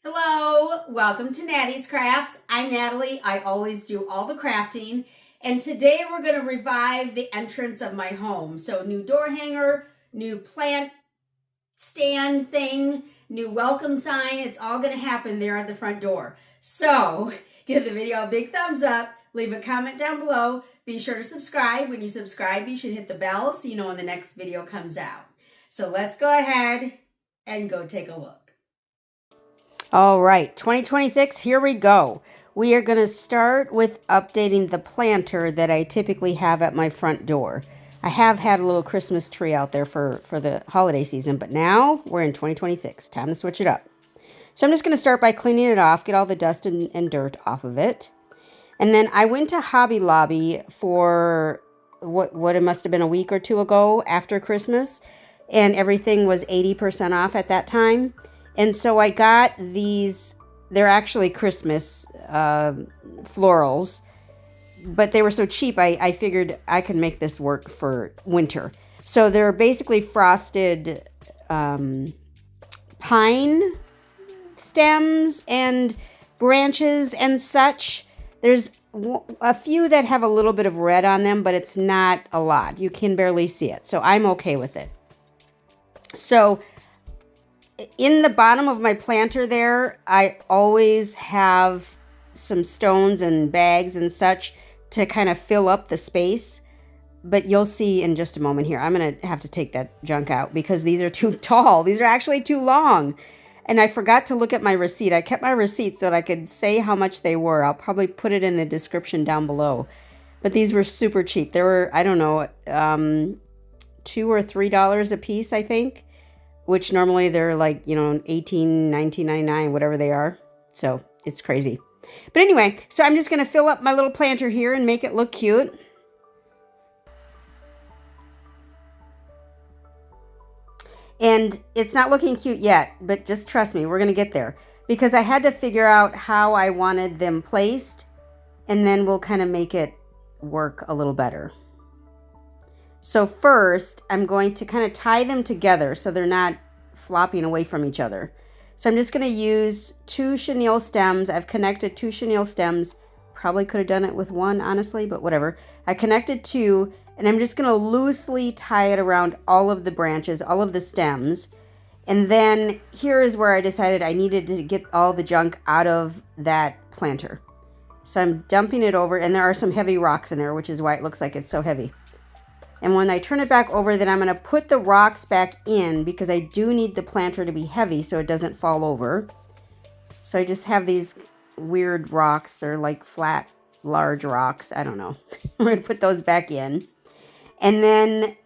Hello, welcome to Natty's Crafts. I'm Natalie. I always do all the crafting. And today we're going to revive the entrance of my home. So new door hanger, new plant stand thing, new welcome sign. It's all going to happen there at the front door. So give the video a big thumbs up. Leave a comment down below. Be sure to subscribe. When you subscribe, you should hit the bell so you know when the next video comes out. So let's go ahead and go take a look. All right, 2026, here we go. We are going to start with updating the planter that I typically have at my front door. I have had a little Christmas tree out there for the holiday season, but now we're in 2026. Time to switch it up. So I'm just going to start by cleaning it off, get all the dust and dirt off of it. And then I went to Hobby Lobby for what it must have been a week or two ago after Christmas, and everything was 80% off at that time. And so I got these, they're actually Christmas florals, but they were so cheap, I figured I could make this work for winter. So they're basically frosted pine stems and branches and such. There's a few that have a little bit of red on them, but it's not a lot. You can barely see it, so I'm okay with it. So in the bottom of my planter there, I always have some stones and bags and such to kind of fill up the space. But you'll see in just a moment here, I'm going to have to take that junk out because these are too tall. These are actually too long. And I forgot to look at my receipt. I kept my receipt so that I could say how much they were. I'll probably put it in the description down below. But these were super cheap. They were, I don't know, $2 or $3 a piece, I think. Which normally they're like, $18, $19.99, whatever they are. So it's crazy. But anyway, so I'm just going to fill up my little planter here and make it look cute. And it's not looking cute yet, but just trust me, we're going to get there. Because I had to figure out how I wanted them placed, and then we'll kind of make it work a little better. So first, I'm going to kind of tie them together so they're not flopping away from each other. So I'm just going to use 2 chenille stems. I've connected 2 chenille stems. Probably could have done it with 1, honestly, but whatever. I connected 2, and I'm just going to loosely tie it around all of the branches, all of the stems. And then here is where I decided I needed to get all the junk out of that planter. So I'm dumping it over, and there are some heavy rocks in there, which is why it looks like it's so heavy. And when I turn it back over, then I'm going to put the rocks back in because I do need the planter to be heavy so it doesn't fall over. So I just have these weird rocks. They're like flat, large rocks. I don't know. We're going to put those back in. And then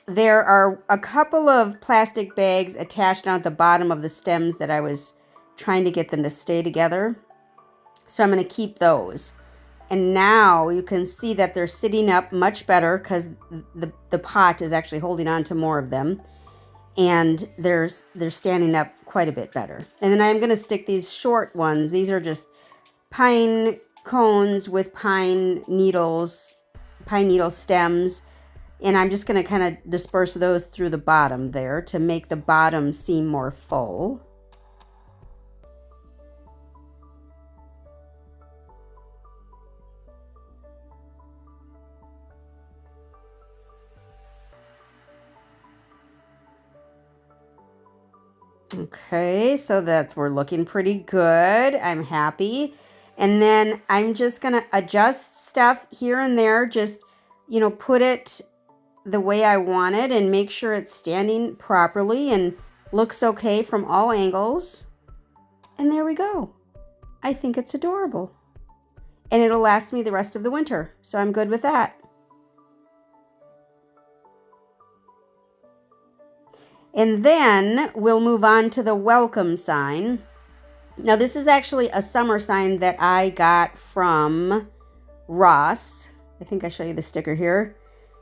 there are a couple of plastic bags attached down at the bottom of the stems that I was trying to get them to stay together. So I'm going to keep those. And now you can see that they're sitting up much better because the pot is actually holding on to more of them. And they're standing up quite a bit better. And then I'm going to stick these short ones. These are just pine cones with pine needle stems. And I'm just going to kind of disperse those through the bottom there to make the bottom seem more full. Okay, so we're looking pretty good. I'm happy. And then I'm just going to adjust stuff here and there. Just, put it the way I want it and make sure it's standing properly and looks okay from all angles. And there we go. I think it's adorable. And it'll last me the rest of the winter. So I'm good with that. And then we'll move on to the welcome sign. Now this is actually a summer sign that I got from Ross. I think I show you the sticker here.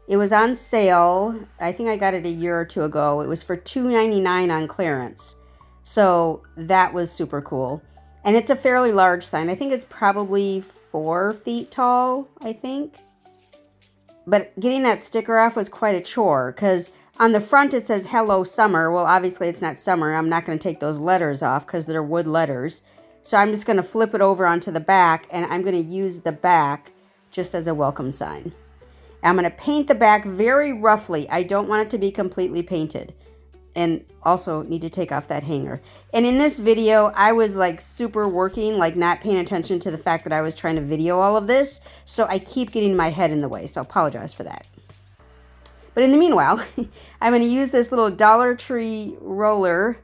It was on sale. I think I got it a year or two ago. It was for $2.99 on clearance. So that was super cool. And it's a fairly large sign. I think it's probably 4 feet tall, I think. But getting that sticker off was quite a chore because On the front it says hello summer. Well, obviously it's not summer. I'm not going to take those letters off because they're wood letters. So I'm just going to flip it over onto the back, and I'm going to use the back just as a welcome sign. I'm going to paint the back very roughly. I don't want it to be completely painted. And also need to take off that hanger. And in this video, I was like super working, like not paying attention to the fact that I was trying to video all of this. So I keep getting my head in the way. So I apologize for that. But in the meanwhile, I'm going to use this little Dollar Tree roller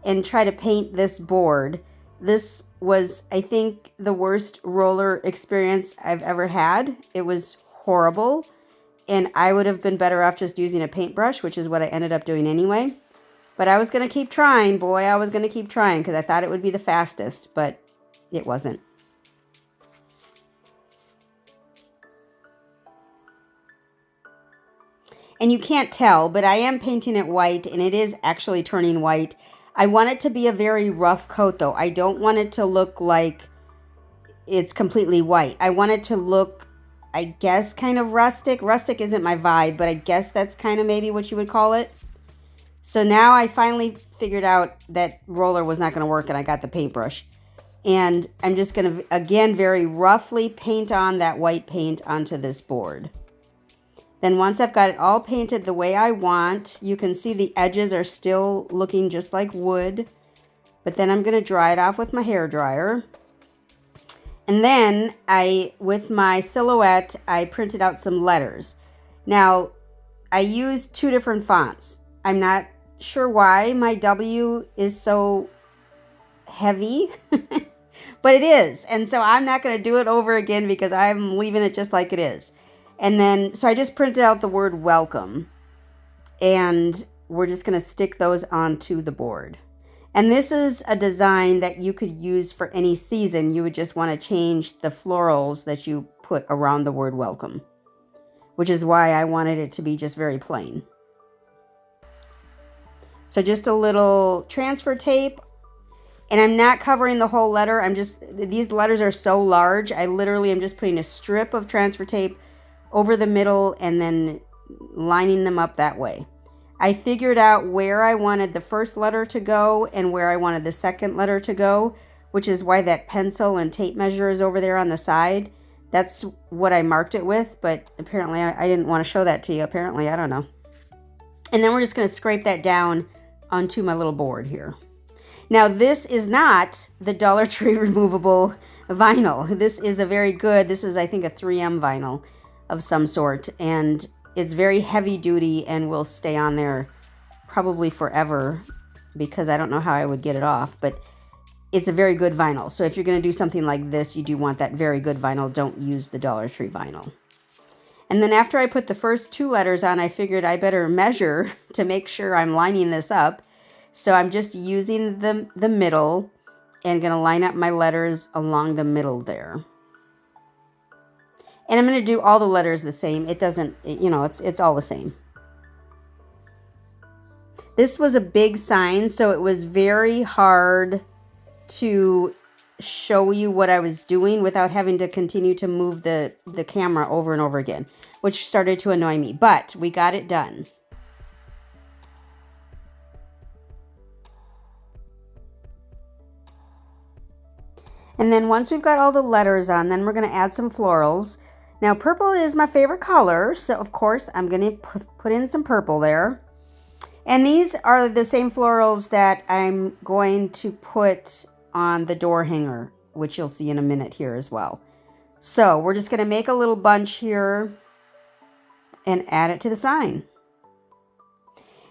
and try to paint this board. This was, I think, the worst roller experience I've ever had. It was horrible. And I would have been better off just using a paintbrush, which is what I ended up doing anyway. But I was going to keep trying, boy. I was going to keep trying because I thought it would be the fastest, but it wasn't. And you can't tell, but I am painting it white, and it is actually turning white. I want it to be a very rough coat, though. I don't want it to look like it's completely white. I want it to look, I guess, kind of rustic. Rustic isn't my vibe, but I guess that's kind of maybe what you would call it. So now I finally figured out that roller was not going to work, and I got the paintbrush. And I'm just going to, again, very roughly paint on that white paint onto this board. Then once I've got it all painted the way I want, you can see the edges are still looking just like wood. But then I'm going to dry it off with my hair dryer. And then with my silhouette, I printed out some letters. Now, I used 2 different fonts. I'm not sure why my W is so heavy, but it is. And so I'm not going to do it over again because I'm leaving it just like it is. And then, so I just printed out the word welcome, and we're just going to stick those onto the board. And this is a design that you could use for any season. You would just want to change the florals that you put around the word welcome, which is why I wanted it to be just very plain. So just a little transfer tape, and I'm not covering the whole letter. These letters are so large, I literally am just putting a strip of transfer tape over the middle and then lining them up that way. I figured out where I wanted the first letter to go and where I wanted the second letter to go, which is why that pencil and tape measure is over there on the side. That's what I marked it with, but apparently I didn't want to show that to you. Apparently, I don't know. And then we're just going to scrape that down onto my little board here. Now, this is not the Dollar Tree removable vinyl. This is this is, I think, a 3M vinyl of some sort, and it's very heavy duty and will stay on there probably forever because I don't know how I would get it off, but it's a very good vinyl. So if you're going to do something like this, you do want that very good vinyl. Don't use the Dollar Tree vinyl. And then after I put the first 2 letters on, I figured I better measure to make sure I'm lining this up. So I'm just using the middle and going to line up my letters along the middle there. And I'm going to do all the letters the same. It doesn't, it's all the same. This was a big sign, so it was very hard to show you what I was doing without having to continue to move the camera over and over again, which started to annoy me. But we got it done. And then once we've got all the letters on, then we're going to add some florals. Now, purple is my favorite color, so of course I'm going to put in some purple there. And these are the same florals that I'm going to put on the door hanger, which you'll see in a minute here as well. So we're just going to make a little bunch here and add it to the sign.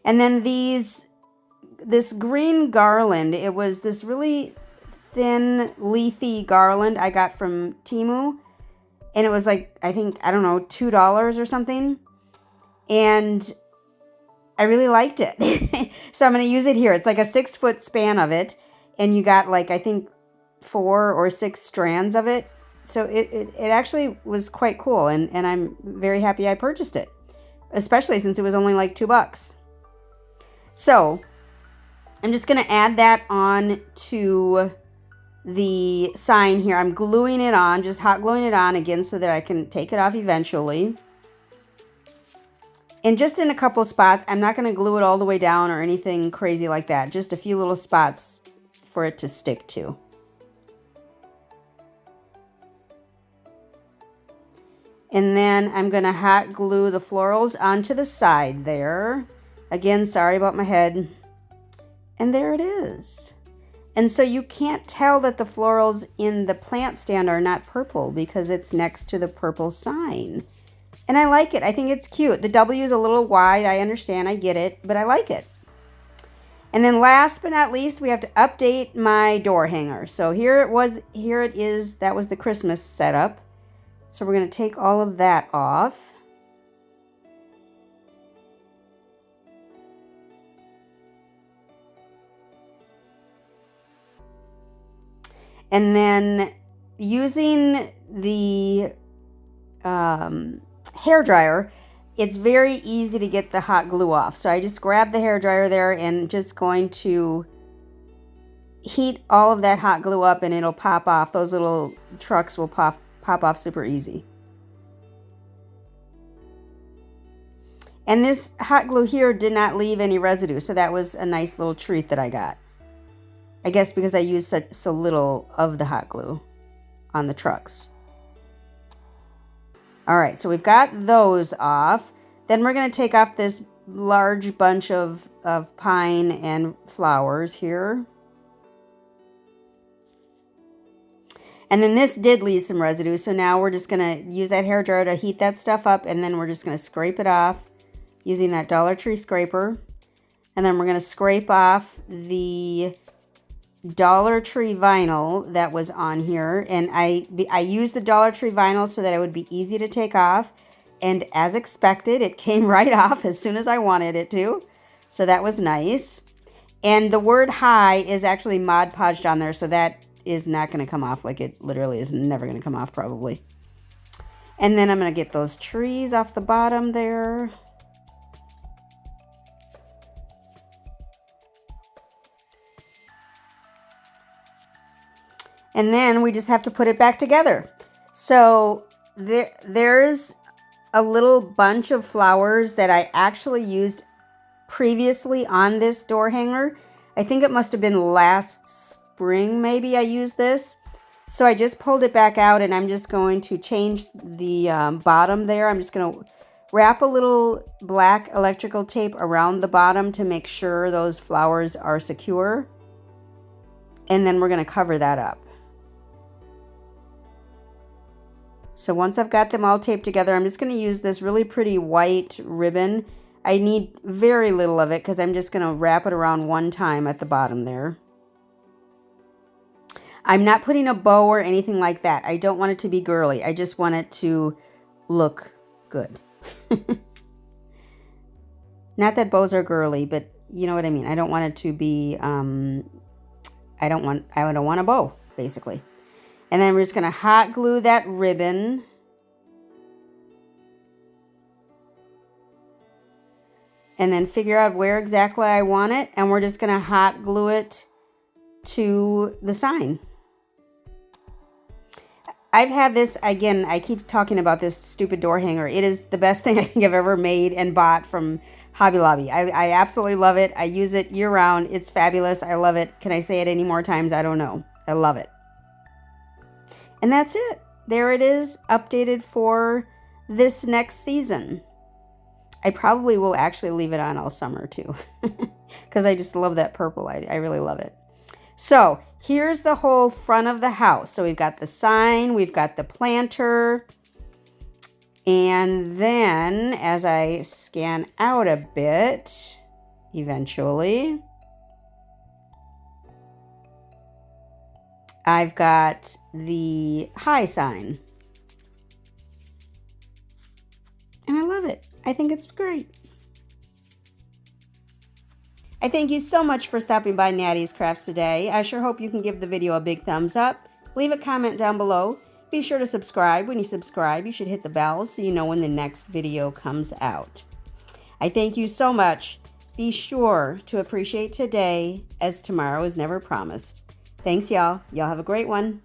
And then this green garland, it was this really thin leafy garland I got from Temu. And it was like, I think, I don't know, $2 or something. And I really liked it. So I'm going to use it here. It's like a 6-foot span of it. And you got like, I think, 4 or 6 strands of it. So it actually was quite cool. And I'm very happy I purchased it. Especially since it was only like $2. So I'm just going to add that on to the sign here. I'm gluing it on, just hot gluing it on again so that I can take it off eventually. And just in a couple spots. I'm not going to glue it all the way down or anything crazy like that. Just a few little spots for it to stick to. And then I'm going to hot glue the florals onto the side there. Again, sorry about my head. And there it is. And so you can't tell that the florals in the plant stand are not purple because it's next to the purple sign. And I like it. I think it's cute. The W is a little wide. I understand. I get it. But I like it. And then last but not least, we have to update my door hanger. So here it is. That was the Christmas setup. So we're going to take all of that off. And then using the hair dryer, it's very easy to get the hot glue off. So I just grab the hair dryer there and just going to heat all of that hot glue up and it'll pop off. Those little trucks will pop off super easy. And this hot glue here did not leave any residue, so that was a nice little treat that I got. I guess because I used so little of the hot glue on the trucks. All right, so we've got those off. Then we're going to take off this large bunch of pine and flowers here. And then this did leave some residue, so now we're just going to use that hair dryer to heat that stuff up, and then we're just going to scrape it off using that Dollar Tree scraper. And then we're going to scrape off the Dollar Tree vinyl that was on here. And I used the Dollar Tree vinyl so that it would be easy to take off. And as expected, it came right off as soon as I wanted it to. So that was nice. And the word hi is actually Mod Podged on there, so that is not going to come off. Like, it literally is never going to come off probably. And then I'm going to get those trees off the bottom there. And then we just have to put it back together. So there's a little bunch of flowers that I actually used previously on this door hanger. I think it must have been last spring maybe I used this. So I just pulled it back out and I'm just going to change the bottom there. I'm just going to wrap a little black electrical tape around the bottom to make sure those flowers are secure. And then we're going to cover that up. So once I've got them all taped together, I'm just going to use this really pretty white ribbon. I need very little of it because I'm just going to wrap it around one time at the bottom there. I'm not putting a bow or anything like that. I don't want it to be girly. I just want it to look good. Not that bows are girly, but you know what I mean. I don't want it to be, I don't want a bow, basically. And then we're just going to hot glue that ribbon. And then figure out where exactly I want it. And we're just going to hot glue it to the sign. I've had this, again, I keep talking about this stupid door hanger. It is the best thing I think I've ever made and bought from Hobby Lobby. I absolutely love it. I use it year round. It's fabulous. I love it. Can I say it any more times? I don't know. I love it. And that's it. There it is, updated for this next season. I probably will actually leave it on all summer too, because I just love that purple. I really love it. So here's the whole front of the house. So we've got the sign, we've got the planter, and then as I scan out a bit, eventually, I've got the hi sign. And I love it. I think it's great. I thank you so much for stopping by Natty's Crafts today. I sure hope you can give the video a big thumbs up. Leave a comment down below. Be sure to subscribe. When you subscribe, you should hit the bell so you know when the next video comes out. I thank you so much. Be sure to appreciate today, as tomorrow is never promised. Thanks, y'all. Y'all have a great one.